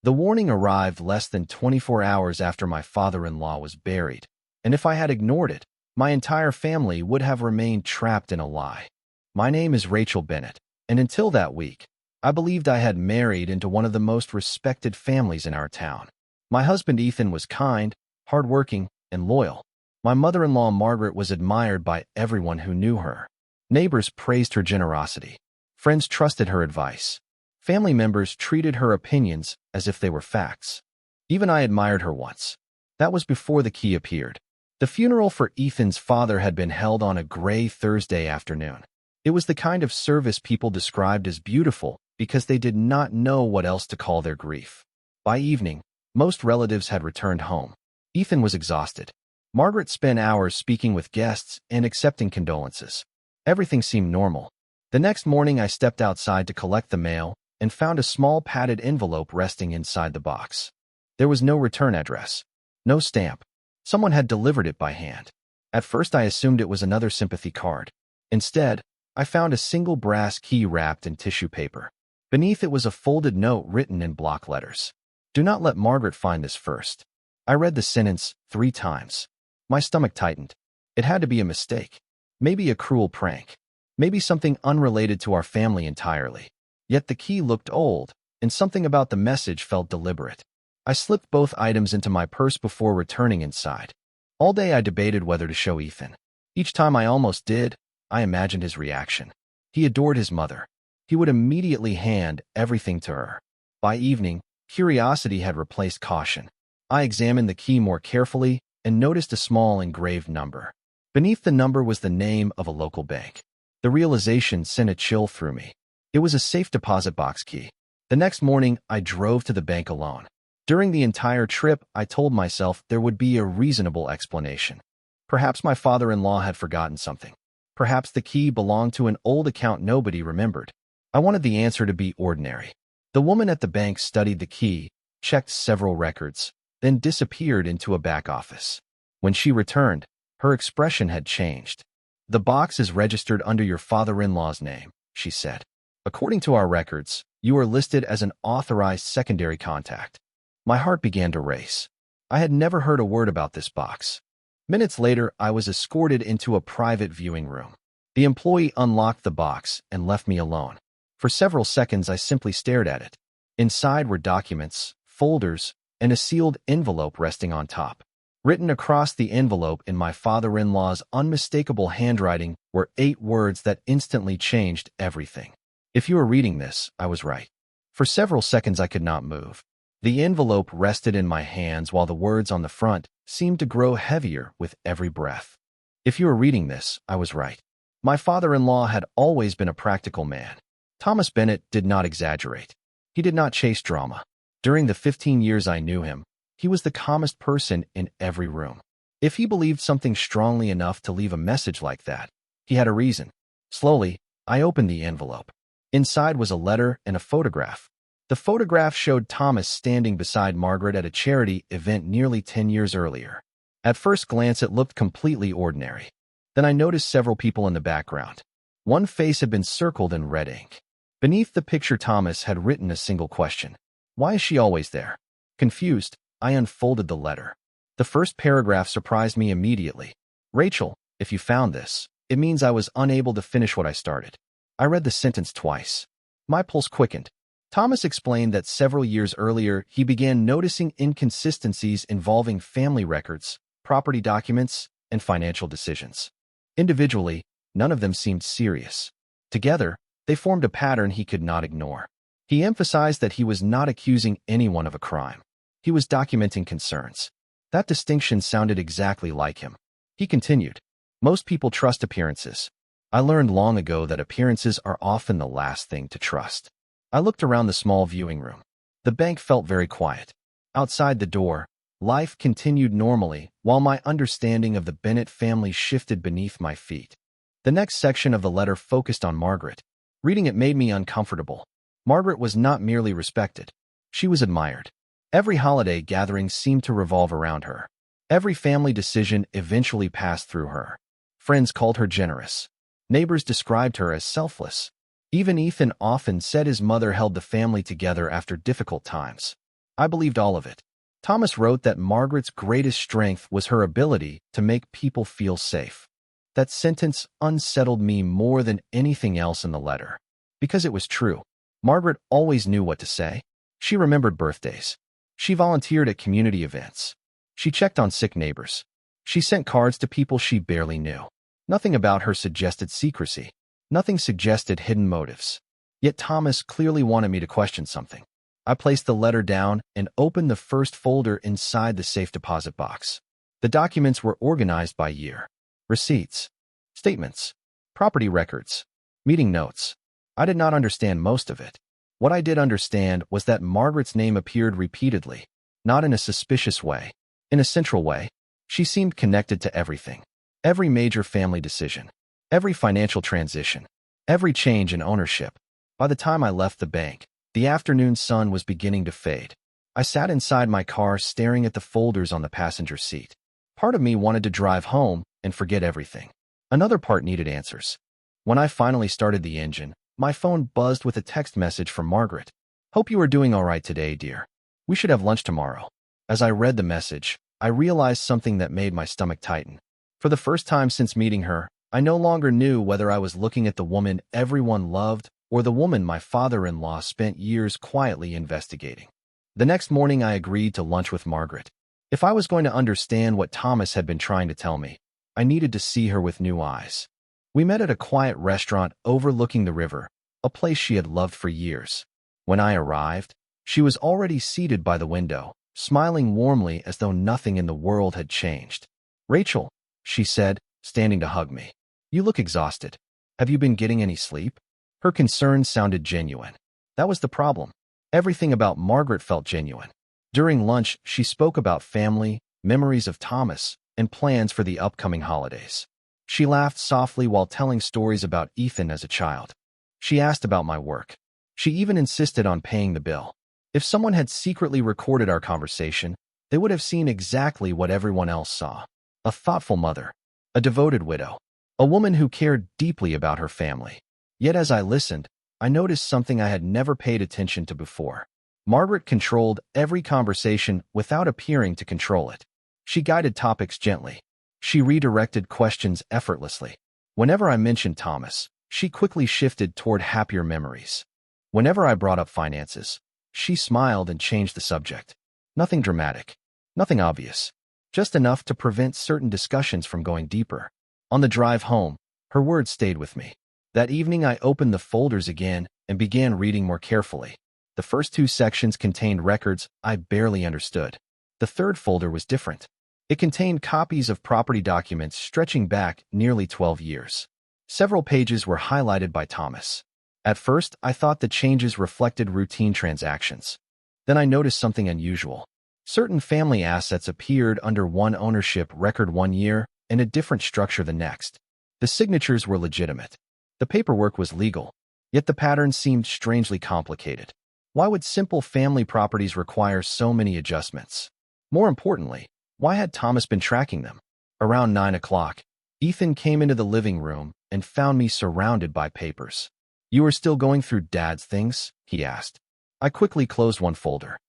The warning arrived less than 24 hours after my father-in-law was buried, and if I had ignored it, my entire family would have remained trapped in a lie. My name is Rachel Bennett, and until that week, I believed I had married into one of the most respected families in our town. My husband Ethan was kind, hardworking, and loyal. My mother-in-law Margaret was admired by everyone who knew her. Neighbors praised her generosity. Friends trusted her advice. Family members treated her opinions as if they were facts. Even I admired her once. That was before the key appeared. The funeral for Ethan's father had been held on a gray Thursday afternoon. It was the kind of service people described as beautiful because they did not know what else to call their grief. By evening, most relatives had returned home. Ethan was exhausted. Margaret spent hours speaking with guests and accepting condolences. Everything seemed normal. The next morning, I stepped outside to collect the mail and found a small padded envelope resting inside the box. There was no return address, no stamp. Someone had delivered it by hand. At first, I assumed it was another sympathy card. Instead, I found a single brass key wrapped in tissue paper. Beneath it was a folded note written in block letters. "Do not let Margaret find this first." I read the sentence 3 times. My stomach tightened. It had to be a mistake. Maybe a cruel prank. Maybe something unrelated to our family entirely. Yet the key looked old, and something about the message felt deliberate. I slipped both items into my purse before returning inside. All day I debated whether to show Ethan. Each time I almost did, I imagined his reaction. He adored his mother. He would immediately hand everything to her. By evening, curiosity had replaced caution. I examined the key more carefully and noticed a small engraved number. Beneath the number was the name of a local bank. The realization sent a chill through me. It was a safe deposit box key. The next morning, I drove to the bank alone. During the entire trip, I told myself there would be a reasonable explanation. Perhaps my father-in-law had forgotten something. Perhaps the key belonged to an old account nobody remembered. I wanted the answer to be ordinary. The woman at the bank studied the key, checked several records, then disappeared into a back office. When she returned, her expression had changed. "The box is registered under your father-in-law's name," she said. "According to our records, you are listed as an authorized secondary contact." My heart began to race. I had never heard a word about this box. Minutes later, I was escorted into a private viewing room. The employee unlocked the box and left me alone. For several seconds, I simply stared at it. Inside were documents, folders, and a sealed envelope resting on top. Written across the envelope in my father-in-law's unmistakable handwriting were 8 words that instantly changed everything. If you are reading this, I was right. For several seconds, I could not move. The envelope rested in my hands while the words on the front seemed to grow heavier with every breath. If you are reading this, I was right. My father-in-law had always been a practical man. Thomas Bennett did not exaggerate. He did not chase drama. During the 15 years I knew him, he was the calmest person in every room. If he believed something strongly enough to leave a message like that, he had a reason. Slowly, I opened the envelope. Inside was a letter and a photograph. The photograph showed Thomas standing beside Margaret at a charity event nearly 10 years earlier. At first glance, it looked completely ordinary. Then I noticed several people in the background. One face had been circled in red ink. Beneath the picture, Thomas had written a single question. "Why is she always there?" Confused, I unfolded the letter. The first paragraph surprised me immediately. "Rachel, if you found this, it means I was unable to finish what I started." I read the sentence twice. My pulse quickened. Thomas explained that several years earlier, he began noticing inconsistencies involving family records, property documents, and financial decisions. Individually, none of them seemed serious. Together, they formed a pattern he could not ignore. He emphasized that he was not accusing anyone of a crime. He was documenting concerns. That distinction sounded exactly like him. He continued, "Most people trust appearances. I learned long ago that appearances are often the last thing to trust." I looked around the small viewing room. The bank felt very quiet. Outside the door, life continued normally, while my understanding of the Bennett family shifted beneath my feet. The next section of the letter focused on Margaret. Reading it made me uncomfortable. Margaret was not merely respected. She was admired. Every holiday gathering seemed to revolve around her. Every family decision eventually passed through her. Friends called her generous. Neighbors described her as selfless. Even Ethan often said his mother held the family together after difficult times. I believed all of it. Thomas wrote that Margaret's greatest strength was her ability to make people feel safe. That sentence unsettled me more than anything else in the letter. Because it was true. Margaret always knew what to say. She remembered birthdays. She volunteered at community events. She checked on sick neighbors. She sent cards to people she barely knew. Nothing about her suggested secrecy. Nothing suggested hidden motives. Yet Thomas clearly wanted me to question something. I placed the letter down and opened the first folder inside the safe deposit box. The documents were organized by year. Receipts, statements, property records, meeting notes. I did not understand most of it. What I did understand was that Margaret's name appeared repeatedly, not in a suspicious way. In a central way, she seemed connected to everything. Every major family decision, every financial transition, every change in ownership. By the time I left the bank, the afternoon sun was beginning to fade. I sat inside my car staring at the folders on the passenger seat. Part of me wanted to drive home and forget everything. Another part needed answers. When I finally started the engine, my phone buzzed with a text message from Margaret. "Hope you are doing all right today, dear. We should have lunch tomorrow." As I read the message, I realized something that made my stomach tighten. For the first time since meeting her, I no longer knew whether I was looking at the woman everyone loved or the woman my father-in-law spent years quietly investigating. The next morning, I agreed to lunch with Margaret. If I was going to understand what Thomas had been trying to tell me, I needed to see her with new eyes. We met at a quiet restaurant overlooking the river, a place she had loved for years. When I arrived, she was already seated by the window, smiling warmly as though nothing in the world had changed. "Rachel," she said, standing to hug me. "You look exhausted. Have you been getting any sleep?" Her concern sounded genuine. That was the problem. Everything about Margaret felt genuine. During lunch, she spoke about family, memories of Thomas, and plans for the upcoming holidays. She laughed softly while telling stories about Ethan as a child. She asked about my work. She even insisted on paying the bill. If someone had secretly recorded our conversation, they would have seen exactly what everyone else saw. A thoughtful mother, a devoted widow, a woman who cared deeply about her family. Yet as I listened, I noticed something I had never paid attention to before. Margaret controlled every conversation without appearing to control it. She guided topics gently. She redirected questions effortlessly. Whenever I mentioned Thomas, she quickly shifted toward happier memories. Whenever I brought up finances, she smiled and changed the subject. Nothing dramatic, nothing obvious, just enough to prevent certain discussions from going deeper. On the drive home, her words stayed with me. That evening, I opened the folders again and began reading more carefully. The first two sections contained records I barely understood. The third folder was different. It contained copies of property documents stretching back nearly 12 years. Several pages were highlighted by Thomas. At first, I thought the changes reflected routine transactions. Then I noticed something unusual. Certain family assets appeared under one ownership record one year and a different structure the next. The signatures were legitimate. The paperwork was legal, yet the pattern seemed strangely complicated. Why would simple family properties require so many adjustments? More importantly, why had Thomas been tracking them? Around 9 o'clock, Ethan came into the living room and found me surrounded by papers. "You are still going through Dad's things?" he asked. I quickly closed one folder.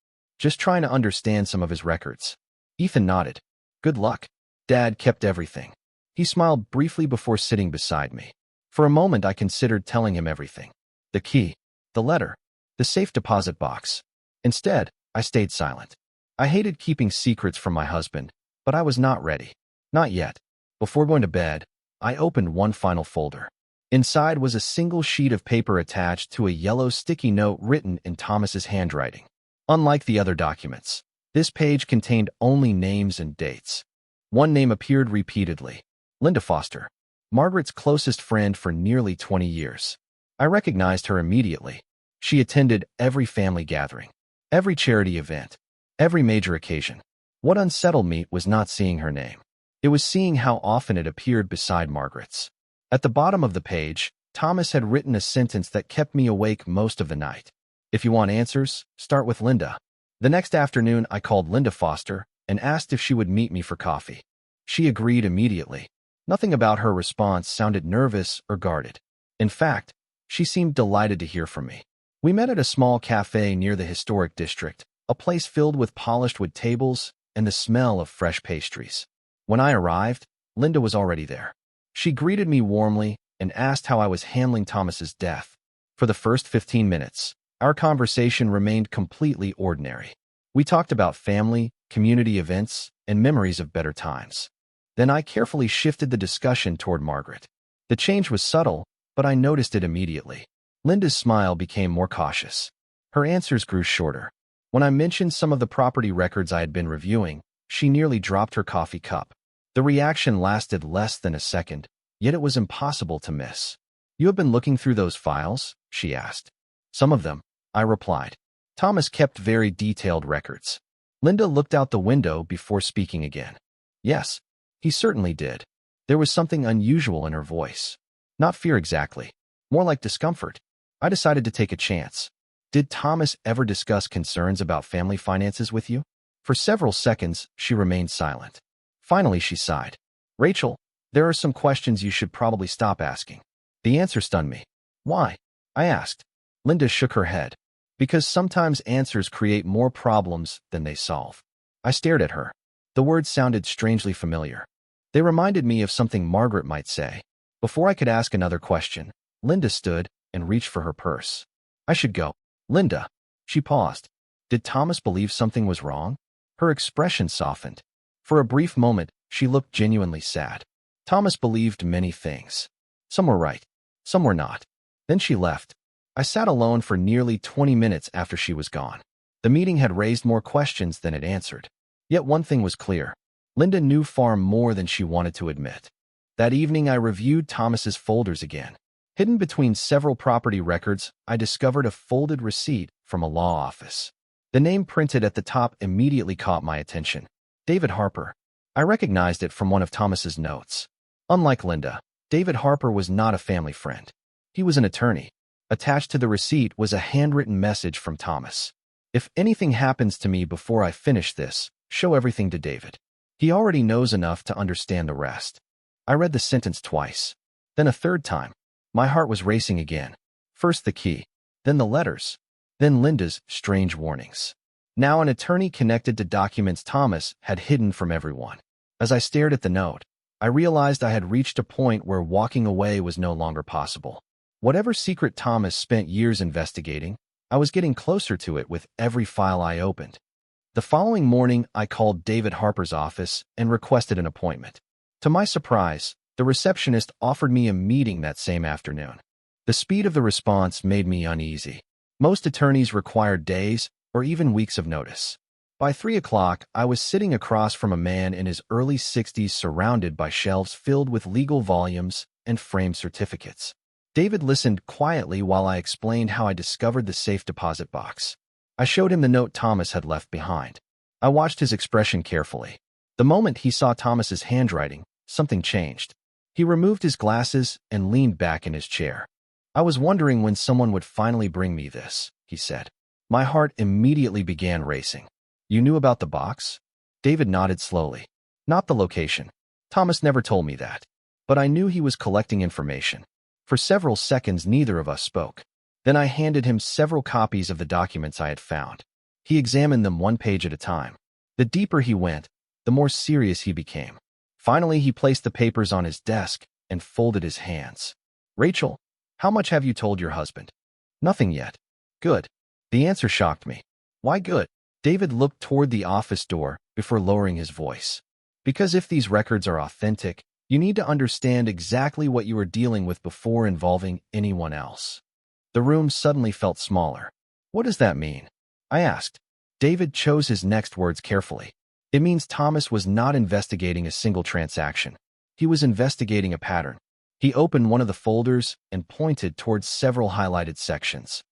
"Just trying to understand some of his records." Ethan nodded. "Good luck." Dad kept everything. He smiled briefly before sitting beside me. For a moment, I considered telling him everything. The key, the letter, the safe deposit box. Instead, I stayed silent. I hated keeping secrets from my husband, but I was not ready. Not yet. Before going to bed, I opened one final folder. Inside was a single sheet of paper attached to a yellow sticky note written in Thomas's handwriting. Unlike the other documents, this page contained only names and dates. One name appeared repeatedly: Linda Foster, Margaret's closest friend for nearly 20 years. I recognized her immediately. She attended every family gathering, every charity event, every major occasion. What unsettled me was not seeing her name. It was seeing how often it appeared beside Margaret's. At the bottom of the page, Thomas had written a sentence that kept me awake most of the night. "If you want answers, start with Linda." The next afternoon, I called Linda Foster and asked if she would meet me for coffee. She agreed immediately. Nothing about her response sounded nervous or guarded. In fact, she seemed delighted to hear from me. We met at a small cafe near the historic district, a place filled with polished wood tables and the smell of fresh pastries. When I arrived, Linda was already there. She greeted me warmly and asked how I was handling Thomas's death. For the first 15 minutes, our conversation remained completely ordinary. We talked about family, community events, and memories of better times. Then I carefully shifted the discussion toward Margaret. The change was subtle, but I noticed it immediately. Linda's smile became more cautious. Her answers grew shorter. When I mentioned some of the property records I had been reviewing, she nearly dropped her coffee cup. The reaction lasted less than a second, yet it was impossible to miss. "You have been looking through those files?" she asked. "Some of them," I replied. "Thomas kept very detailed records." Linda looked out the window before speaking again. "Yes, he certainly did." There was something unusual in her voice. Not fear exactly, more like discomfort. I decided to take a chance. "Did Thomas ever discuss concerns about family finances with you?" For several seconds, she remained silent. Finally, she sighed. "Rachel, there are some questions you should probably stop asking." The answer stunned me. "Why?" I asked. Linda shook her head. "Because sometimes answers create more problems than they solve." I stared at her. The words sounded strangely familiar. They reminded me of something Margaret might say. Before I could ask another question, Linda stood and reached for her purse. "I should go." "Linda." She paused. Did Thomas believe something was wrong? Her expression softened. For a brief moment, she looked genuinely sad. Thomas believed many things. Some were right, some were not. Then she left. I sat alone for nearly 20 minutes after she was gone. The meeting had raised more questions than it answered. Yet one thing was clear. Linda knew far more than she wanted to admit. That evening, I reviewed Thomas's folders again. Hidden between several property records, I discovered a folded receipt from a law office. The name printed at the top immediately caught my attention. David Harper. I recognized it from one of Thomas's notes. Unlike Linda, David Harper was not a family friend. He was an attorney. Attached to the receipt was a handwritten message from Thomas. "If anything happens to me before I finish this, show everything to David. He already knows enough to understand the rest." I read the sentence twice, then a third time. My heart was racing again. First the key, then the letters, then Linda's strange warnings. Now an attorney connected to documents Thomas had hidden from everyone. As I stared at the note, I realized I had reached a point where walking away was no longer possible. Whatever secret Thomas spent years investigating, I was getting closer to it with every file I opened. The following morning, I called David Harper's office and requested an appointment. To my surprise, the receptionist offered me a meeting that same afternoon. The speed of the response made me uneasy. Most attorneys required days or even weeks of notice. By 3 o'clock, I was sitting across from a man in his early 60s surrounded by shelves filled with legal volumes and framed certificates. David listened quietly while I explained how I discovered the safe deposit box. I showed him the note Thomas had left behind. I watched his expression carefully. The moment he saw Thomas's handwriting, something changed. He removed his glasses and leaned back in his chair. "I was wondering when someone would finally bring me this," he said. My heart immediately began racing. "You knew about the box?" David nodded slowly. "Not the location. Thomas never told me that. But I knew he was collecting information." For several seconds, neither of us spoke. Then I handed him several copies of the documents I had found. He examined them one page at a time. The deeper he went, the more serious he became. Finally, he placed the papers on his desk and folded his hands. "Rachel, how much have you told your husband?" "Nothing yet." "Good." The answer shocked me. "Why good?" David looked toward the office door before lowering his voice. "Because if these records are authentic, you need to understand exactly what you were dealing with before involving anyone else." The room suddenly felt smaller. "What does that mean?" I asked. David chose his next words carefully. "It means Thomas was not investigating a single transaction. He was investigating a pattern." He opened one of the folders and pointed towards several highlighted sections.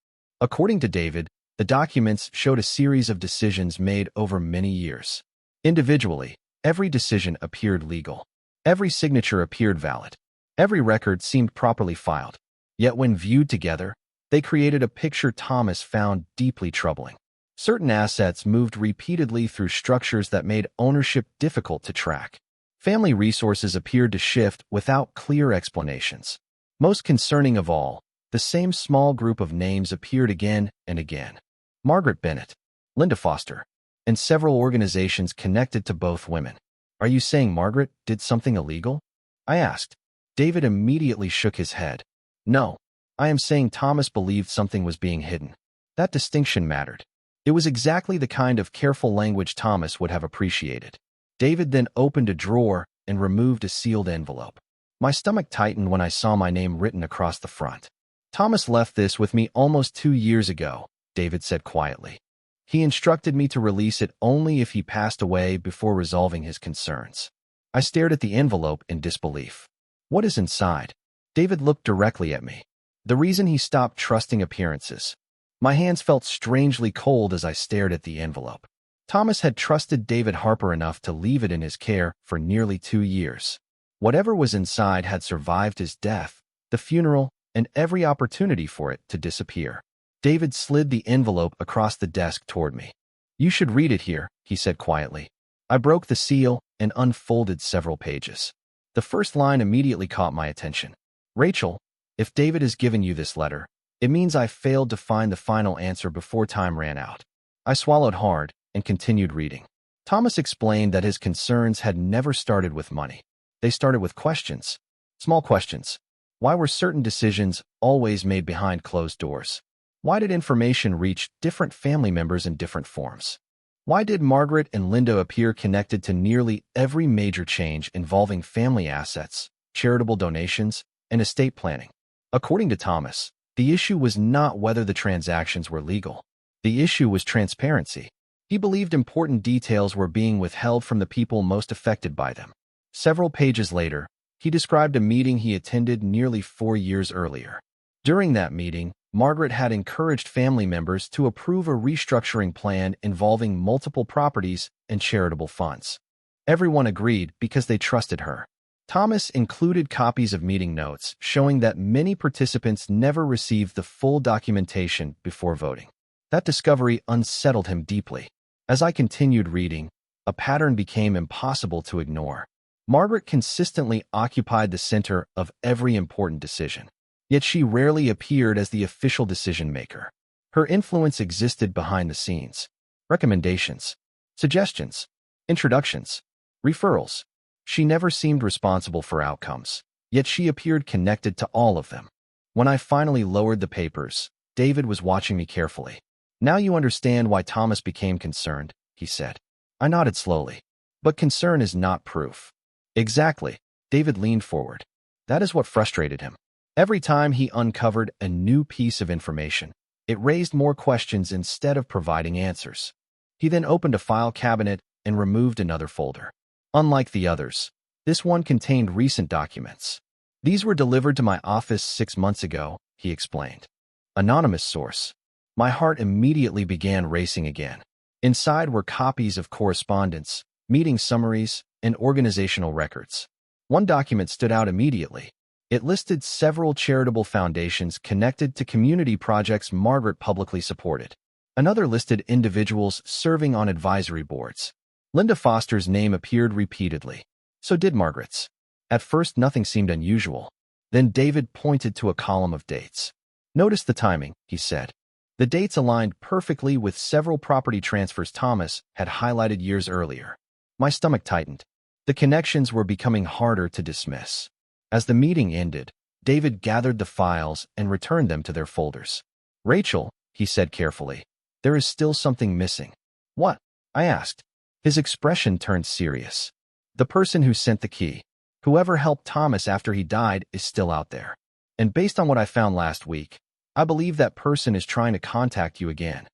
According to David, the documents showed a series of decisions made over many years. Individually, every decision appeared legal. Every signature appeared valid. Every record seemed properly filed. Yet when viewed together, they created a picture Thomas found deeply troubling. Certain assets moved repeatedly through structures that made ownership difficult to track. Family resources appeared to shift without clear explanations. Most concerning of all, the same small group of names appeared again and again. Margaret Bennett. Linda Foster, and several organizations connected to both women. Are you saying Margaret did something illegal? I asked. David immediately shook his head. No, I am saying Thomas believed something was being hidden. That distinction mattered. It was exactly the kind of careful language Thomas would have appreciated. David then opened a drawer and removed a sealed envelope. My stomach tightened when I saw my name written across the front. Thomas left this with me almost 2 years ago, David said quietly. He instructed me to release it only if he passed away before resolving his concerns. I stared at the envelope in disbelief. What is inside? David looked directly at me. The reason he stopped trusting appearances. My hands felt strangely cold as I stared at the envelope. Thomas had trusted David Harper enough to leave it in his care for nearly 2 years. Whatever was inside had survived his death, the funeral, and every opportunity for it to disappear. David slid the envelope across the desk toward me. You should read it here, he said quietly. I broke the seal and unfolded several pages. The first line immediately caught my attention. Rachel, if David has given you this letter, it means I failed to find the final answer before time ran out. I swallowed hard and continued reading. Thomas explained that his concerns had never started with money. They started with questions. Small questions. Why were certain decisions always made behind closed doors? Why did information reach different family members in different forms? Why did Margaret and Linda appear connected to nearly every major change involving family assets, charitable donations, and estate planning? According to Thomas, the issue was not whether the transactions were legal. The issue was transparency. He believed important details were being withheld from the people most affected by them. Several pages later, he described a meeting he attended nearly 4 years earlier. During that meeting, Margaret had encouraged family members to approve a restructuring plan involving multiple properties and charitable funds. Everyone agreed because they trusted her. Thomas included copies of meeting notes showing that many participants never received the full documentation before voting. That discovery unsettled him deeply. As I continued reading, a pattern became impossible to ignore. Margaret consistently occupied the center of every important decision. Yet she rarely appeared as the official decision-maker. Her influence existed behind the scenes. Recommendations, suggestions, introductions, referrals. She never seemed responsible for outcomes, yet she appeared connected to all of them. When I finally lowered the papers, David was watching me carefully. Now you understand why Thomas became concerned, he said. I nodded slowly. But concern is not proof. Exactly. David leaned forward. That is what frustrated him. Every time he uncovered a new piece of information, it raised more questions instead of providing answers. He then opened a file cabinet and removed another folder. Unlike the others, this one contained recent documents. These were delivered to my office 6 months ago, he explained. Anonymous source. My heart immediately began racing again. Inside were copies of correspondence, meeting summaries, and organizational records. One document stood out immediately. It listed several charitable foundations connected to community projects Margaret publicly supported. Another listed individuals serving on advisory boards. Linda Foster's name appeared repeatedly. So did Margaret's. At first, nothing seemed unusual. Then David pointed to a column of dates. Notice the timing, he said. The dates aligned perfectly with several property transfers Thomas had highlighted years earlier. My stomach tightened. The connections were becoming harder to dismiss. As the meeting ended, David gathered the files and returned them to their folders. Rachel, he said carefully, there is still something missing. What? I asked. His expression turned serious. The person who sent the key, whoever helped Thomas after he died, is still out there. And based on what I found last week, I believe that person is trying to contact you again.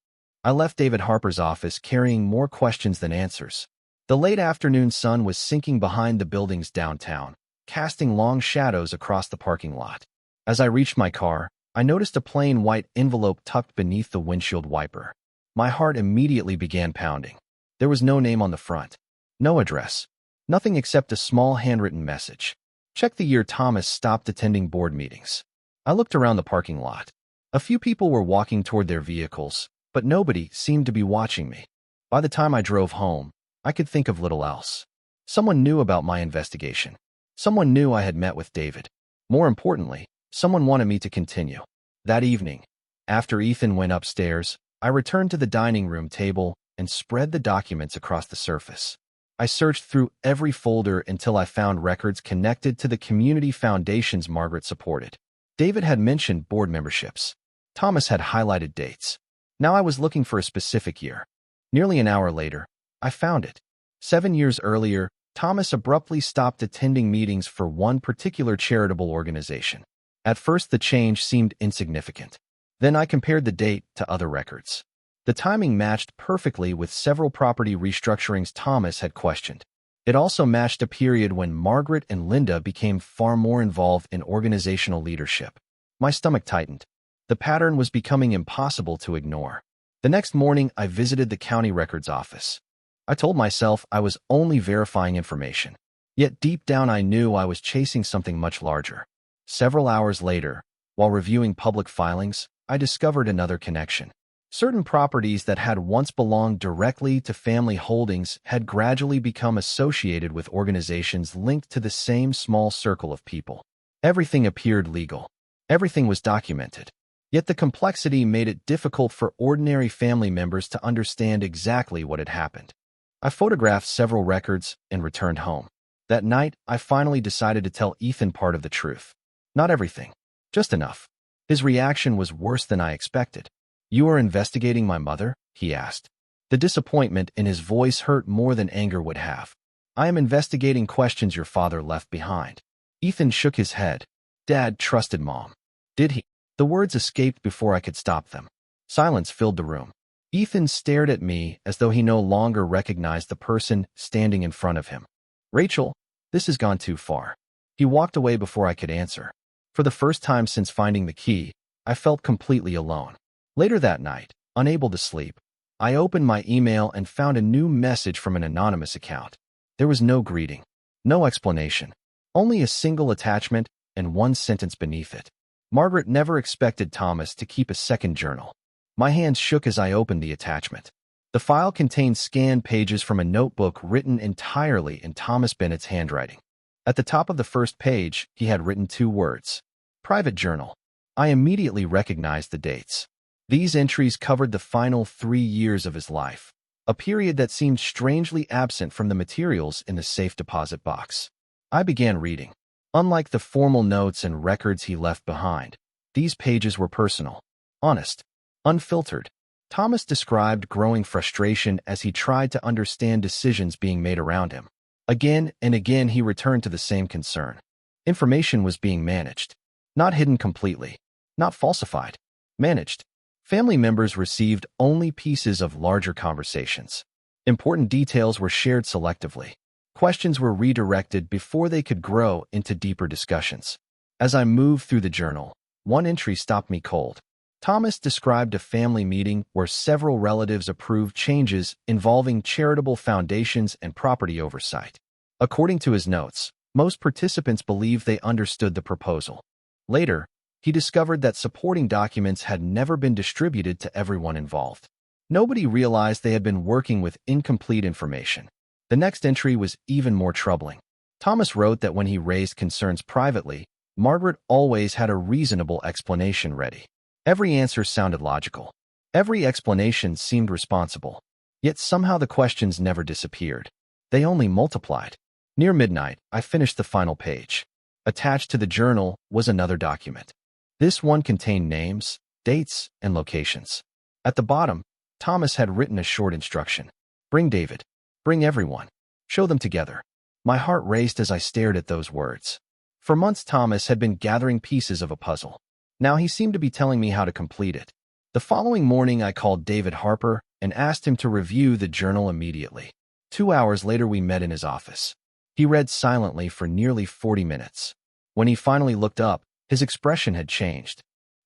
I left David Harper's office carrying more questions than answers. The late afternoon sun was sinking behind the buildings downtown, casting long shadows across the parking lot. As I reached my car, I noticed a plain white envelope tucked beneath the windshield wiper. My heart immediately began pounding. There was no name on the front, no address, nothing except a small handwritten message. Check the year Thomas stopped attending board meetings. I looked around the parking lot. A few people were walking toward their vehicles, but nobody seemed to be watching me. By the time I drove home, I could think of little else. Someone knew about my investigation. Someone knew I had met with David. More importantly, someone wanted me to continue. That evening, after Ethan went upstairs, I returned to the dining room table and spread the documents across the surface. I searched through every folder until I found records connected to the community foundations Margaret supported. David had mentioned board memberships. Thomas had highlighted dates. Now I was looking for a specific year. Nearly an hour later, I found it. 7 years earlier, Thomas abruptly stopped attending meetings for one particular charitable organization. At first, the change seemed insignificant. Then I compared the date to other records. The timing matched perfectly with several property restructurings Thomas had questioned. It also matched a period when Margaret and Linda became far more involved in organizational leadership. My stomach tightened. The pattern was becoming impossible to ignore. The next morning, I visited the county records office. I told myself I was only verifying information. Yet deep down I knew I was chasing something much larger. Several hours later, while reviewing public filings, I discovered another connection. Certain properties that had once belonged directly to family holdings had gradually become associated with organizations linked to the same small circle of people. Everything appeared legal. Everything was documented. Yet the complexity made it difficult for ordinary family members to understand exactly what had happened. I photographed several records and returned home. That night, I finally decided to tell Ethan part of the truth. Not everything, just enough. His reaction was worse than I expected. "You are investigating my mother?" he asked. The disappointment in his voice hurt more than anger would have. "I am investigating questions your father left behind." Ethan shook his head. "Dad trusted Mom." "Did he?" The words escaped before I could stop them. Silence filled the room. Ethan stared at me as though he no longer recognized the person standing in front of him. "Rachel, this has gone too far." He walked away before I could answer. For the first time since finding the key, I felt completely alone. Later that night, unable to sleep, I opened my email and found a new message from an anonymous account. There was no greeting, no explanation, only a single attachment and one sentence beneath it. Margaret never expected Thomas to keep a second journal. My hands shook as I opened the attachment. The file contained scanned pages from a notebook written entirely in Thomas Bennett's handwriting. At the top of the first page, he had written 2 words: "Private Journal." I immediately recognized the dates. These entries covered the final 3 years of his life, a period that seemed strangely absent from the materials in the safe deposit box. I began reading. Unlike the formal notes and records he left behind, these pages were personal, honest, unfiltered. Thomas described growing frustration as he tried to understand decisions being made around him. Again and again he returned to the same concern. Information was being managed. Not hidden completely. Not falsified. Managed. Family members received only pieces of larger conversations. Important details were shared selectively. Questions were redirected before they could grow into deeper discussions. As I moved through the journal, one entry stopped me cold. Thomas described a family meeting where several relatives approved changes involving charitable foundations and property oversight. According to his notes, most participants believed they understood the proposal. Later, he discovered that supporting documents had never been distributed to everyone involved. Nobody realized they had been working with incomplete information. The next entry was even more troubling. Thomas wrote that when he raised concerns privately, Margaret always had a reasonable explanation ready. Every answer sounded logical. Every explanation seemed responsible. Yet somehow the questions never disappeared. They only multiplied. Near midnight, I finished the final page. Attached to the journal was another document. This one contained names, dates, and locations. At the bottom, Thomas had written a short instruction. "Bring David. Bring everyone. Show them together." My heart raced as I stared at those words. For months, Thomas had been gathering pieces of a puzzle. Now he seemed to be telling me how to complete it. The following morning, I called David Harper and asked him to review the journal immediately. 2 hours later, we met in his office. He read silently for nearly 40 minutes. When he finally looked up, his expression had changed.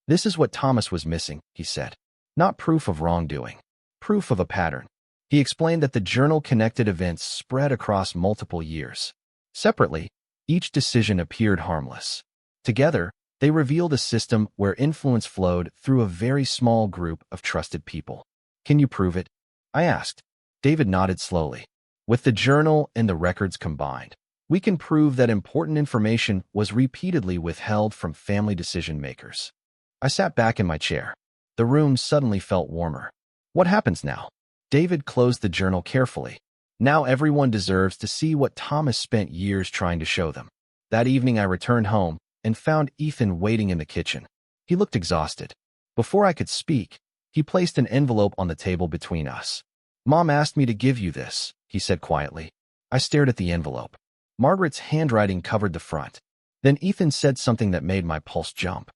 "This is what Thomas was missing," he said. "Not proof of wrongdoing. Proof of a pattern." He explained that the journal connected events spread across multiple years. Separately, each decision appeared harmless. Together, they revealed a system where influence flowed through a very small group of trusted people. "Can you prove it?" I asked. David nodded slowly. "With the journal and the records combined, we can prove that important information was repeatedly withheld from family decision makers." I sat back in my chair. The room suddenly felt warmer. What happens now? David closed the journal carefully. Now everyone deserves to see what Thomas spent years trying to show them. That evening I returned home and found Ethan waiting in the kitchen. He looked exhausted. Before I could speak, he placed an envelope on the table between us. "Mom asked me to give you this," he said quietly. I stared at the envelope. Margaret's handwriting covered the front. Then Ethan said something that made my pulse jump.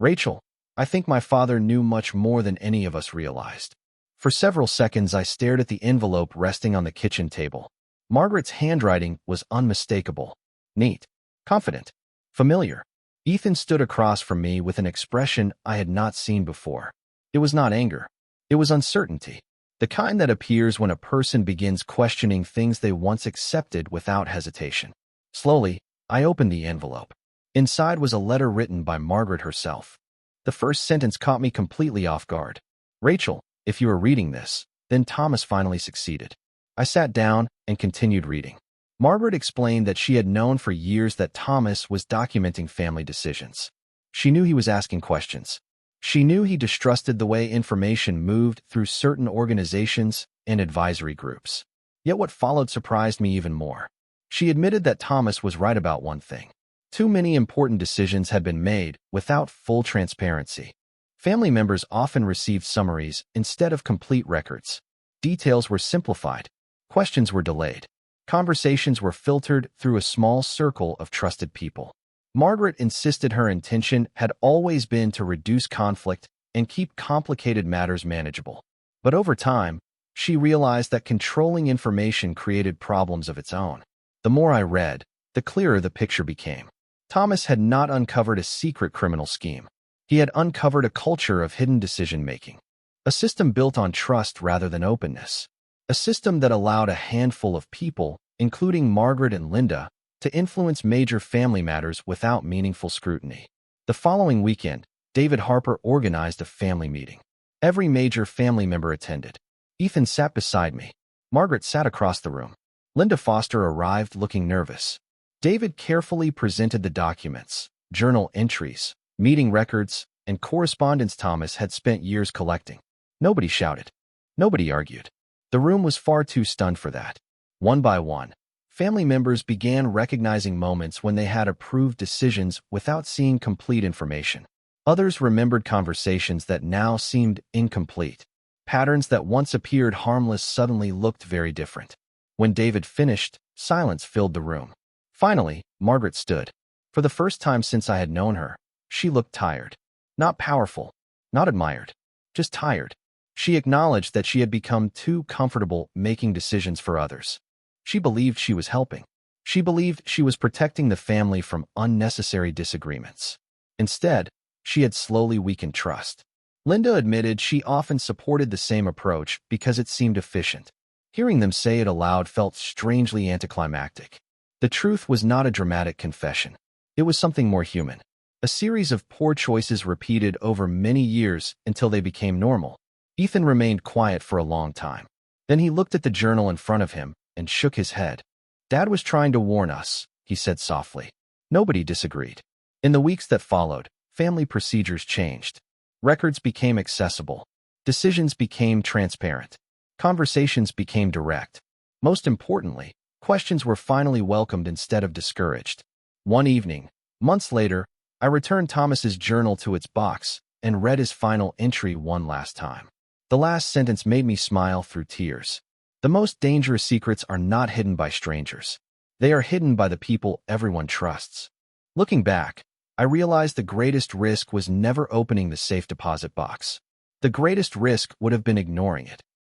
"Rachel, I think my father knew much more than any of us realized." For several seconds I stared at the envelope resting on the kitchen table. Margaret's handwriting was unmistakable. Neat, confident, familiar. Ethan stood across from me with an expression I had not seen before. It was not anger. It was uncertainty. The kind that appears when a person begins questioning things they once accepted without hesitation. Slowly, I opened the envelope. Inside was a letter written by Margaret herself. The first sentence caught me completely off guard. "Rachel, if you are reading this, then Thomas finally succeeded." I sat down and continued reading. Margaret explained that she had known for years that Thomas was documenting family decisions. She knew he was asking questions. She knew he distrusted the way information moved through certain organizations and advisory groups. Yet what followed surprised me even more. She admitted that Thomas was right about one thing. Too many important decisions had been made without full transparency. Family members often received summaries instead of complete records. Details were simplified. Questions were delayed. Conversations were filtered through a small circle of trusted people. Margaret insisted her intention had always been to reduce conflict and keep complicated matters manageable. But over time, she realized that controlling information created problems of its own. The more I read, the clearer the picture became. Thomas had not uncovered a secret criminal scheme. He had uncovered a culture of hidden decision-making, a system built on trust rather than openness, a system that allowed a handful of people, including Margaret and Linda, to influence major family matters without meaningful scrutiny. The following weekend, David Harper organized a family meeting. Every major family member attended. Ethan sat beside me. Margaret sat across the room. Linda Foster arrived looking nervous. David carefully presented the documents, journal entries, meeting records, and correspondence Thomas had spent years collecting. Nobody shouted. Nobody argued. The room was far too stunned for that. One by one, family members began recognizing moments when they had approved decisions without seeing complete information. Others remembered conversations that now seemed incomplete. Patterns that once appeared harmless suddenly looked very different. When David finished, silence filled the room. Finally, Margaret stood. For the first time since I had known her, she looked tired. Not powerful, not admired, just tired. She acknowledged that she had become too comfortable making decisions for others. She believed she was helping. She believed she was protecting the family from unnecessary disagreements. Instead, she had slowly weakened trust. Linda admitted she often supported the same approach because it seemed efficient. Hearing them say it aloud felt strangely anticlimactic. The truth was not a dramatic confession. It was something more human. A series of poor choices repeated over many years until they became normal. Ethan remained quiet for a long time. Then he looked at the journal in front of him and shook his head. "Dad was trying to warn us," he said softly. Nobody disagreed. In the weeks that followed, family procedures changed. Records became accessible. Decisions became transparent. Conversations became direct. Most importantly, questions were finally welcomed instead of discouraged. One evening, months later, I returned Thomas's journal to its box and read his final entry one last time. The last sentence made me smile through tears. The most dangerous secrets are not hidden by strangers. They are hidden by the people everyone trusts. Looking back, I realized the greatest risk was never opening the safe deposit box. The greatest risk would have been ignoring it.